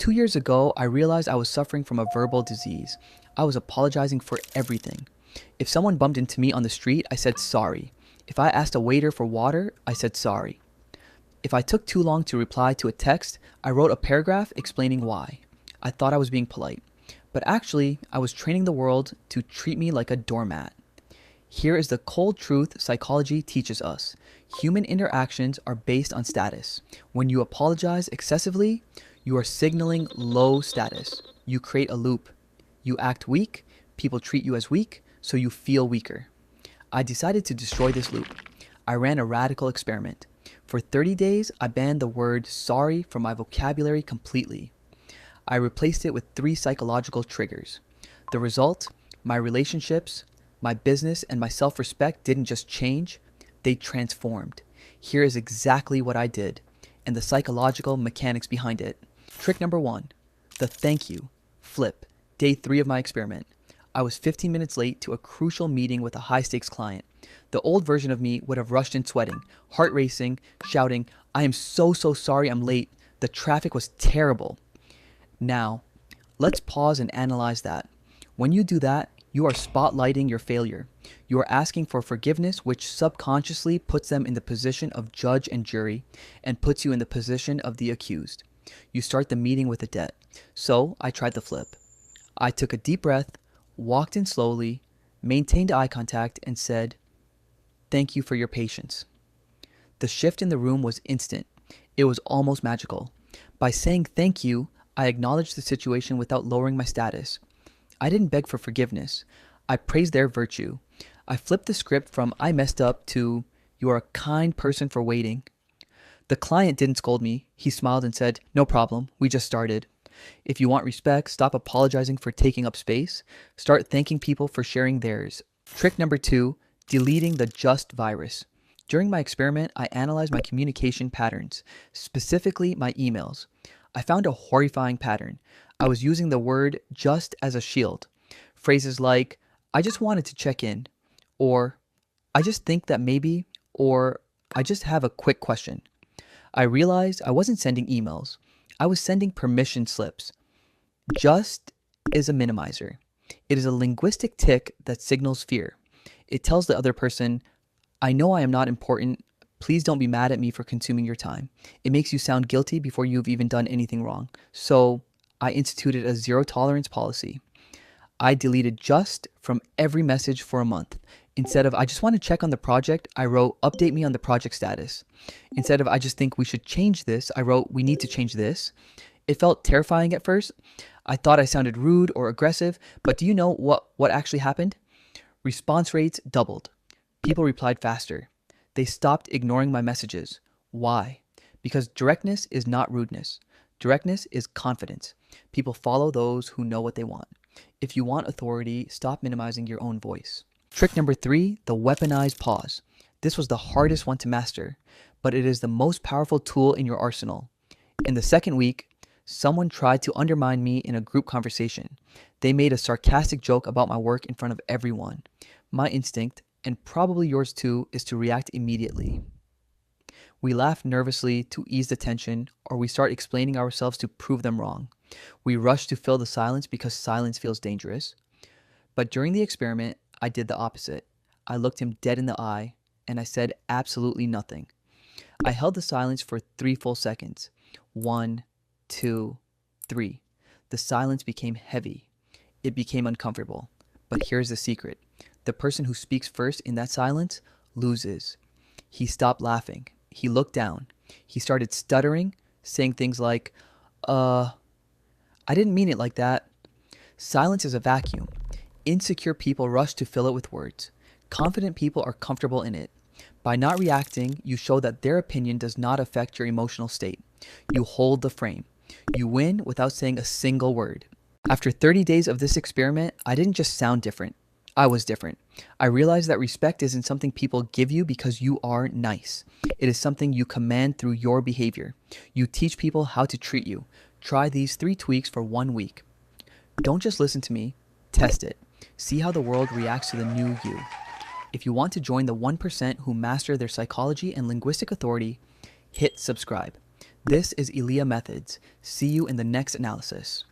2 years ago, I realized I was suffering from a verbal disease. I was apologizing for everything. If someone bumped into me on the street, I said sorry. If I asked a waiter for water, I said sorry. If I took too long to reply to a text, I wrote a paragraph explaining why. I thought I was being polite. But actually, I was training the world to treat me like a doormat. Here is the cold truth psychology teaches us. Human interactions are based on status. When you apologize excessively, you are signaling low status. You create a loop. You act weak, people treat you as weak, so you feel weaker. I decided to destroy this loop. I ran a radical experiment. For 30 days, I banned the word sorry from my vocabulary completely. I replaced it with 3 psychological triggers. The result, my relationships, my business, and my self-respect didn't just change, they transformed. Here is exactly what I did, and the psychological mechanics behind it. Trick number 1, the thank you, flip, day 3 of my experiment. I was 15 minutes late to a crucial meeting with a high-stakes client. The old version of me would have rushed in sweating, heart racing, shouting, "I am so sorry I'm late. The traffic was terrible." Now, let's pause and analyze that. When you do that, you are spotlighting your failure. You are asking for forgiveness, which subconsciously puts them in the position of judge and jury and puts you in the position of the accused. You start the meeting with a debt. So I tried the flip. I took a deep breath, walked in slowly, maintained eye contact, and said, "Thank you for your patience." The shift in the room was instant. It was almost magical. By saying thank you, I acknowledged the situation without lowering my status. I didn't beg for forgiveness. I praised their virtue. I flipped the script from "I messed up" to "You are a kind person for waiting." The client didn't scold me. He smiled and said, "No problem. We just started." If you want respect, stop apologizing for taking up space. Start thanking people for sharing theirs. Trick number 2, deleting the just virus. During my experiment, I analyzed my communication patterns, specifically my emails. I found a horrifying pattern. I was using the word just as a shield. Phrases like, "I just wanted to check in," or "I just think that maybe," or "I just have a quick question." I realized I wasn't sending emails. I was sending permission slips. Just is a minimizer. It is a linguistic tick that signals fear. It tells the other person, "I know I am not important. Please don't be mad at me for consuming your time." It makes you sound guilty before you've even done anything wrong. So I instituted a zero tolerance policy. I deleted just from every message for a month. Instead of "I just want to check on the project," I wrote "Update me on the project status." Instead of "I just think we should change this," I wrote "We need to change this." It felt terrifying at first. I thought I sounded rude or aggressive, but do you know what actually happened? Response rates doubled. People replied faster. They stopped ignoring my messages. Why? Because directness is not rudeness. Directness is confidence. People follow those who know what they want. If you want authority, stop minimizing your own voice. Trick number 3, the weaponized pause. This was the hardest one to master, but it is the most powerful tool in your arsenal. In the second week, someone tried to undermine me in a group conversation. They made a sarcastic joke about my work in front of everyone. My instinct, and probably yours too, is to react immediately. We laugh nervously to ease the tension, or we start explaining ourselves to prove them wrong. We rush to fill the silence because silence feels dangerous. But during the experiment, I did the opposite. I looked him dead in the eye, and I said absolutely nothing. I held the silence for 3 full seconds. 1, 2, 3. The silence became heavy. It became uncomfortable. But here's the secret. The person who speaks first in that silence loses. He stopped laughing. He looked down. He started stuttering, saying things like, I didn't mean it like that." Silence is a vacuum. Insecure people rush to fill it with words. Confident people are comfortable in it. By not reacting, you show that their opinion does not affect your emotional state. You hold the frame. You win without saying a single word. After 30 days of this experiment, I didn't just sound different. I was different. I realized that respect isn't something people give you because you are nice. It is something you command through your behavior. You teach people how to treat you. Try these 3 tweaks for 1 week. Don't just listen to me. Test it. See how the world reacts to the new you. If you want to join the 1% who master their psychology and linguistic authority, hit subscribe. This is Elia Methods. See you in the next analysis.